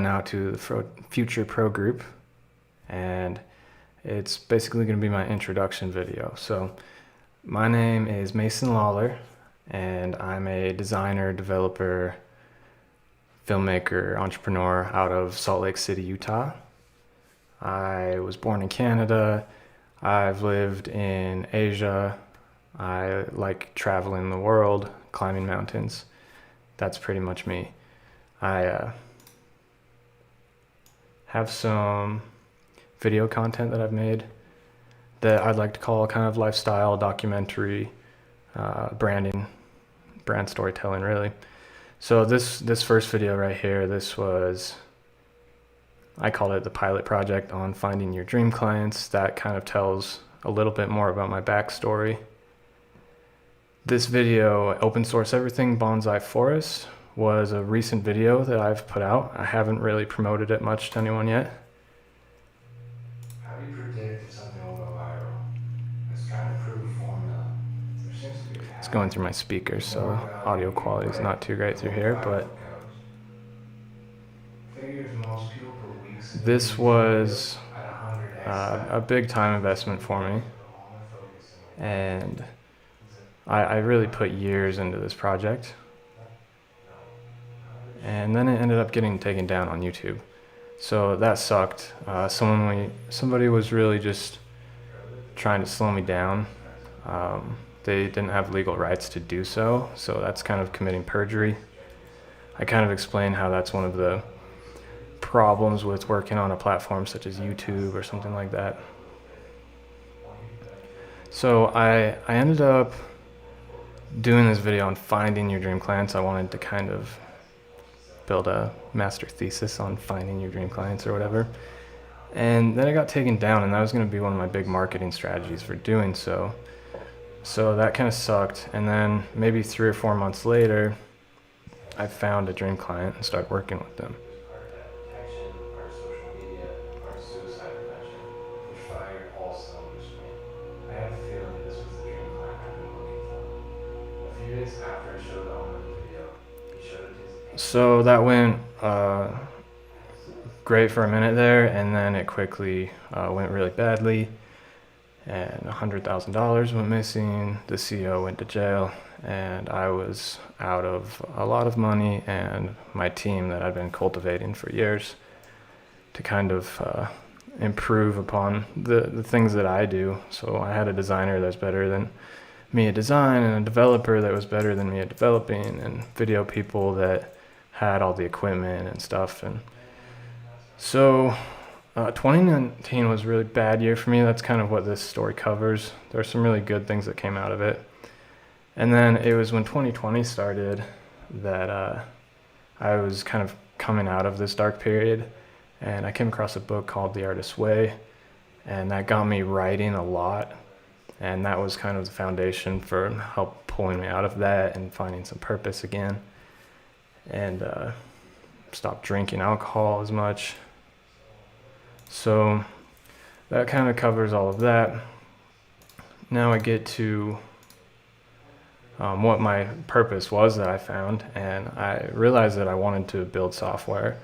Now to the Futur Pro Group, and it's basically going to be my introduction video. So my name is Mason Lawler, and I'm a designer, developer, filmmaker, entrepreneur out of Salt Lake City, Utah. I was born in Canada. I've lived in Asia. I like traveling the world, climbing mountains. That's pretty much me. I have some video content that I've made that I'd like to call kind of lifestyle, documentary, branding, brand storytelling, really. So this first video right here, I called it the pilot project on finding your dream clients. That kind of tells a little bit more about my backstory. This video, Open Source Everything Bonsai Forest, was a recent video that I've put out. I haven't really promoted it much to anyone yet. How do you predict if something will go viral? It's kind of prove formula. There seems to be a pattern. It's going through my speakers, so audio quality is not too great through here, but this was a big time investment for me, and I really put years into this project. And then it ended up getting taken down on YouTube. So that sucked. Somebody was really just trying to slow me down. They didn't have legal rights to do so, so that's kind of committing perjury. I kind of explained how that's one of the problems with working on a platform such as YouTube or something like that. So I ended up doing this video on finding your dream clients. I wanted to kind of build a master thesis on finding your dream clients or whatever. And then it got taken down, and that was going to be one of my big marketing strategies for doing so. So that kind of sucked. And then maybe 3 or 4 months later, I found a dream client and started working with them. After I showed on the video, he showed his. So that went great for a minute there, and then it quickly went really badly, and $100,000 went missing. The CEO went to jail, and I was out of a lot of money and my team that I'd been cultivating for years to kind of improve upon the things that I do. So I had a designer that's better than me at design, and a developer that was better than me at developing, and video people that had all the equipment and stuff. And so 2019 was a really bad year for me. That's kind of what this story covers. There are some really good things that came out of it. And then it was when 2020 started that I was kind of coming out of this dark period, and I came across a book called The Artist's Way, and that got me writing a lot. And that was kind of the foundation for help pulling me out of that and finding some purpose again. And stopped drinking alcohol as much. So that kind of covers all of that. Now I get to what my purpose was that I found. And I realized that I wanted to build software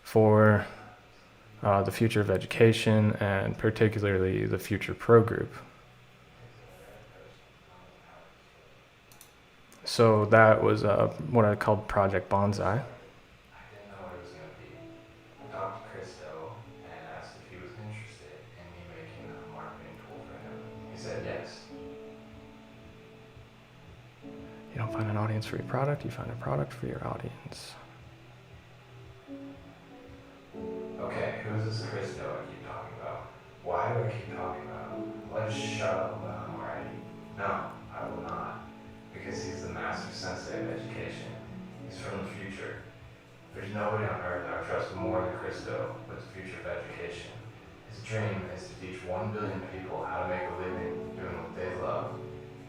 for the future of education, and particularly the Futur Pro Group. So that was what I called Project Bonsai. I didn't know what it was going to be. I talked to Christo and asked if he was interested in me making a marketing tool for him. He said yes. You don't find an audience for your product, you find a product for your audience. Okay, who's this Christo I keep talking about? Why do I keep talking about him? Will I just shut up about him already? No, I will not. Because he's the master sensei of education. He's from the future. There's nobody on earth I would trust more than Christo with the future of education. His dream is to teach 1 billion people how to make a living doing what they love.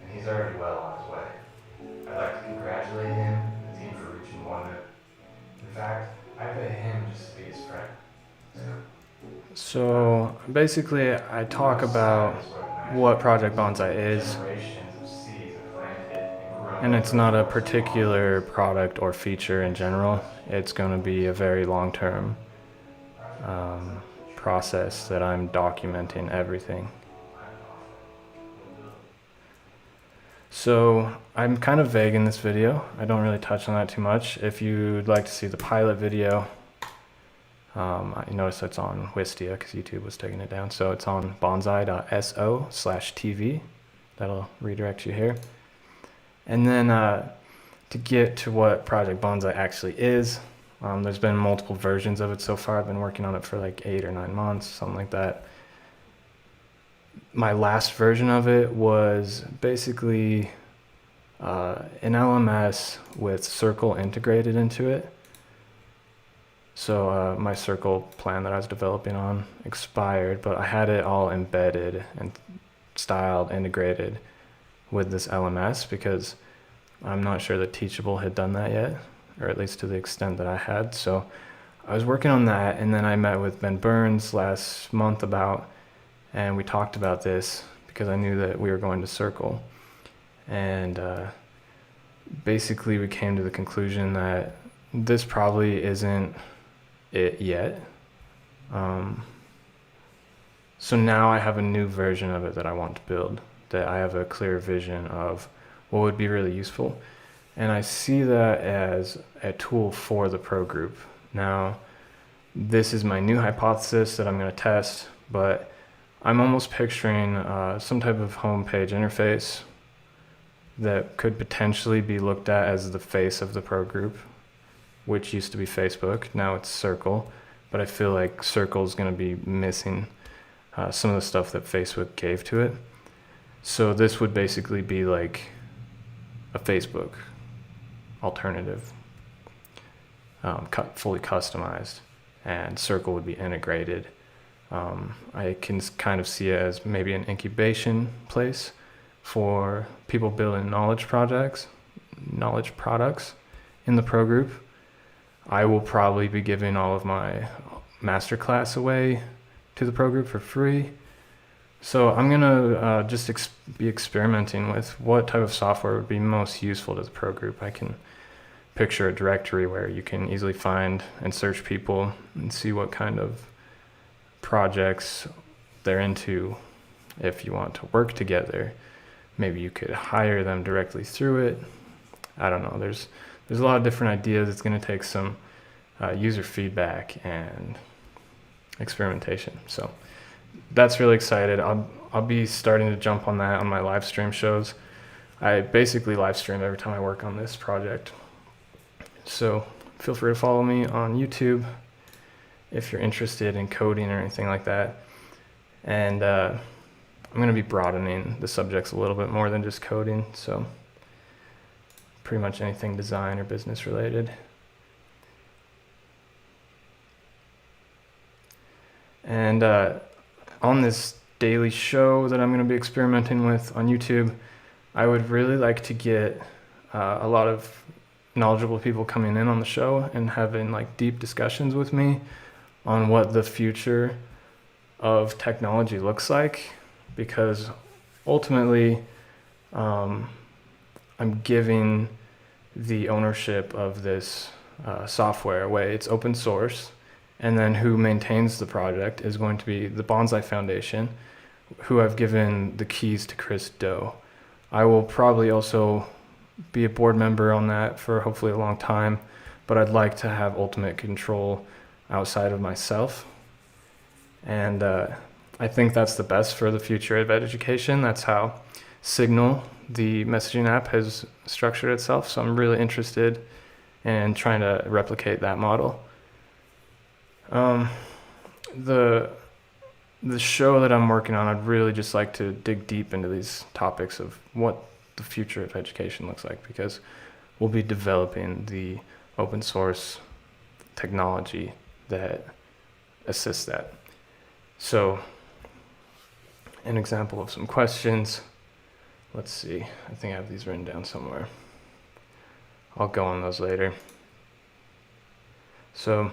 And he's already well on his way. I'd like to congratulate him and the team for reaching 1 million. In fact, I pay him just to be his friend. So basically I talk about what Project Bonsai is, And it's not a particular product or feature in general. It's going to be a very long-term process that I'm documenting everything. So I'm kind of vague in this video. I don't really touch on that too much. If you'd like to see the pilot video, you notice it's on Wistia because YouTube was taking it down. So it's on bonsai.so/TV. That'll redirect you here. And then to get to what Project Bonsai actually is, there's been multiple versions of it so far. I've been working on it for like 8 or 9 months, something like that. My last version of it was basically an LMS with Circle integrated into it. So my Circle plan that I was developing on expired, but I had it all embedded and styled, integrated with this LMS because I'm not sure that Teachable had done that yet, or at least to the extent that I had. So I was working on that, and then I met with Ben Burns last month and we talked about this because I knew that we were going to Circle. And basically we came to the conclusion that this probably isn't it yet. So now I have a new version of it that I want to build, that I have a clear vision of what would be really useful. And I see that as a tool for the pro group. Now, this is my new hypothesis that I'm going to test, but I'm almost picturing some type of homepage interface that could potentially be looked at as the face of the pro group, which used to be Facebook. Now it's Circle, but I feel like Circle is going to be missing some of the stuff that Facebook gave to it. So this would basically be like a Facebook alternative, fully customized, and Circle would be integrated. I can kind of see it as maybe an incubation place for people building knowledge products in the pro group. I will probably be giving all of my masterclass away to the pro group for free. So I'm gonna just be experimenting with what type of software would be most useful to the pro group. I can picture a directory where you can easily find and search people and see what kind of projects they're into. If you want to work together, maybe you could hire them directly through it. I don't know. There's a lot of different ideas. It's going to take some user feedback and experimentation. So that's really excited. I'll be starting to jump on that on my live stream shows. I basically live stream every time I work on this project. So feel free to follow me on YouTube if you're interested in coding or anything like that. And I'm going to be broadening the subjects a little bit more than just coding. So pretty much anything design or business related. And on this daily show that I'm going to be experimenting with on YouTube, I would really like to get a lot of knowledgeable people coming in on the show and having like deep discussions with me on what the future of technology looks like, because ultimately I'm giving the ownership of this software away. It's open source, and then who maintains the project is going to be the Bonsai Foundation, who I've given the keys to Chris Do. I will probably also be a board member on that for hopefully a long time, but I'd like to have ultimate control outside of myself. And I think that's the best for the future of education. That's how Signal, the messaging app, has structured itself. So I'm really interested in trying to replicate that model. The show that I'm working on, I'd really just like to dig deep into these topics of what the future of education looks like, because we'll be developing the open source technology that assists that. So an example of some questions. Let's see, I think I have these written down somewhere. I'll go on those later. So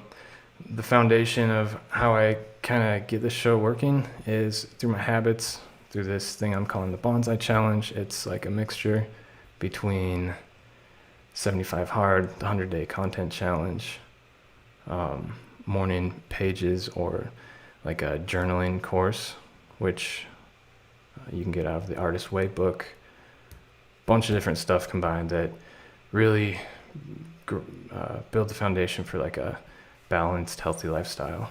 the foundation of how I kind of get this show working is through my habits, through this thing I'm calling the Bonsai Challenge. It's like a mixture between 75 Hard, the 100-day content challenge, morning pages, or like a journaling course, which you can get out of the Artist Way book. Bunch of different stuff combined that really build the foundation for like a balanced, healthy lifestyle.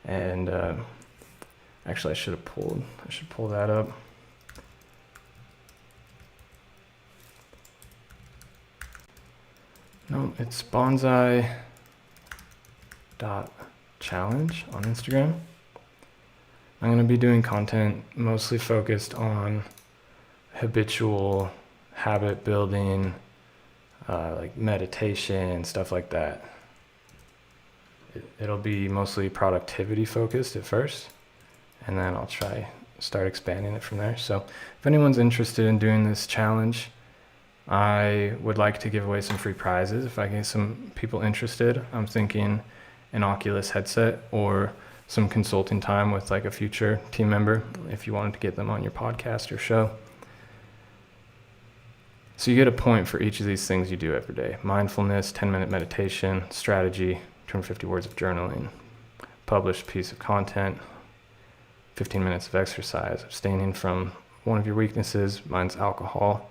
And actually, I should pull that up. No, it's bonsai.challenge on Instagram. I'm going to be doing content mostly focused on habitual habit building, like meditation, stuff like that. It'll be mostly productivity focused at first, and then I'll start expanding it from there. So if anyone's interested in doing this challenge, I would like to give away some free prizes if I get some people interested. I'm thinking an Oculus headset or some consulting time with like a future team member if you wanted to get them on your podcast or show. So you get a point for each of these things you do every day. Mindfulness, 10-minute meditation, strategy, 250 words of journaling, published piece of content, 15 minutes of exercise, abstaining from one of your weaknesses. Mine's alcohol.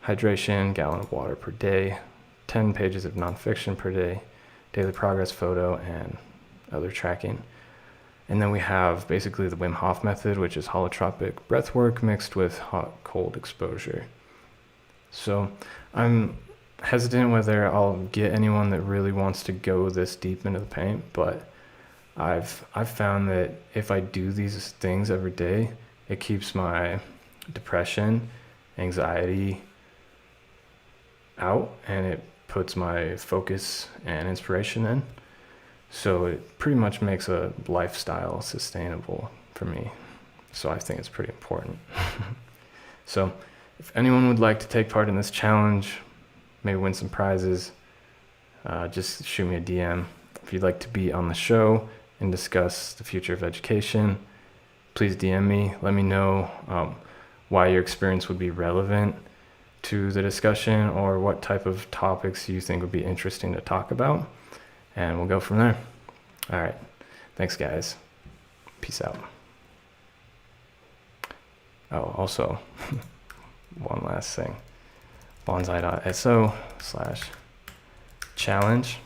Hydration, gallon of water per day, 10 pages of nonfiction per day, daily progress photo, and other tracking. And then we have basically the Wim Hof method, which is holotropic breath work mixed with hot-cold exposure. So I'm hesitant whether I'll get anyone that really wants to go this deep into the paint, but I've found that if I do these things every day, it keeps my depression, anxiety out, and it puts my focus and inspiration in. So it pretty much makes a lifestyle sustainable for me. So I think it's pretty important. So if anyone would like to take part in this challenge, maybe win some prizes, just shoot me a DM. If you'd like to be on the show and discuss the future of education, please DM me. Let me know why your experience would be relevant to the discussion, or what type of topics you think would be interesting to talk about, and we'll go from there. All right. Thanks, guys. Peace out. Oh, also, one last thing. bonsai.so/challenge.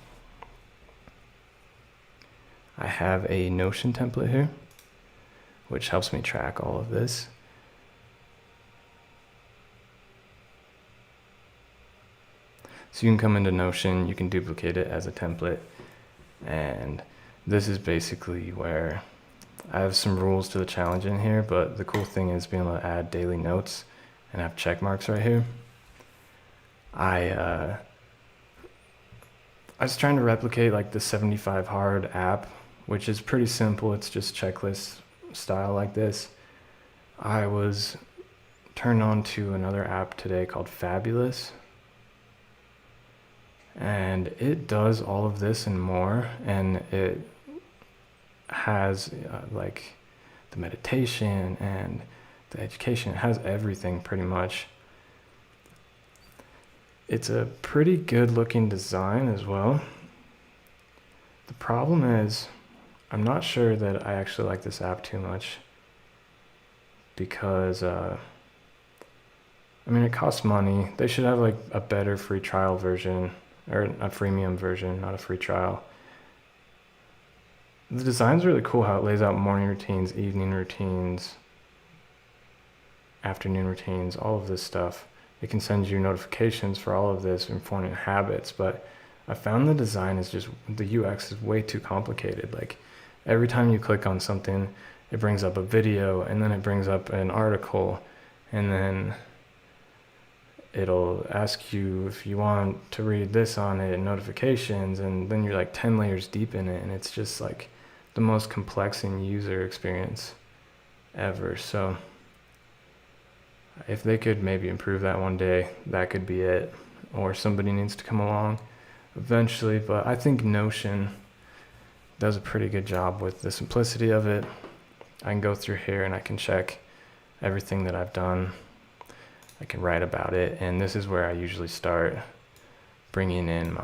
I have a Notion template here, which helps me track all of this. So you can come into Notion, you can duplicate it as a template, and this is basically where I have some rules to the challenge in here, but the cool thing is being able to add daily notes and have check marks right here. I was trying to replicate like the 75 Hard app, which is pretty simple. It's just checklist style like this. I was turned on to another app today called Fabulous, and it does all of this and more, and it has like the meditation and the education. It has everything pretty much. It's a pretty good looking design as well. The problem is I'm not sure that I actually like this app too much, because it costs money. They should have like a better free trial version, or a freemium version, not a free trial. The design's really cool, how it lays out morning routines, evening routines, afternoon routines, all of this stuff. It can send you notifications for all of this, informing habits, but I found the design is just, the UX is way too complicated. Like every time you click on something, it brings up a video, and then it brings up an article, and then it'll ask you if you want to read this on it, and notifications, and then you're like 10 layers deep in it, and it's just like the most complexing user experience ever. So if they could maybe improve that one day, that could be it. Or somebody needs to come along eventually, but I think Notion does a pretty good job with the simplicity of it. I can go through here and I can check everything that I've done. I can write about it. And this is where I usually start bringing in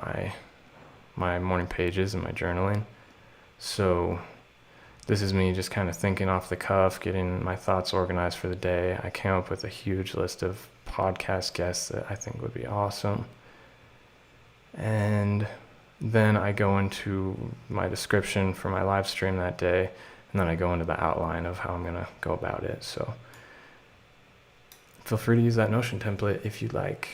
my morning pages and my journaling. So this is me just kind of thinking off the cuff, getting my thoughts organized for the day. I came up with a huge list of podcast guests that I think would be awesome. And then I go into my description for my live stream that day, and then I go into the outline of how I'm going to go about it. So feel free to use that Notion template if you'd like.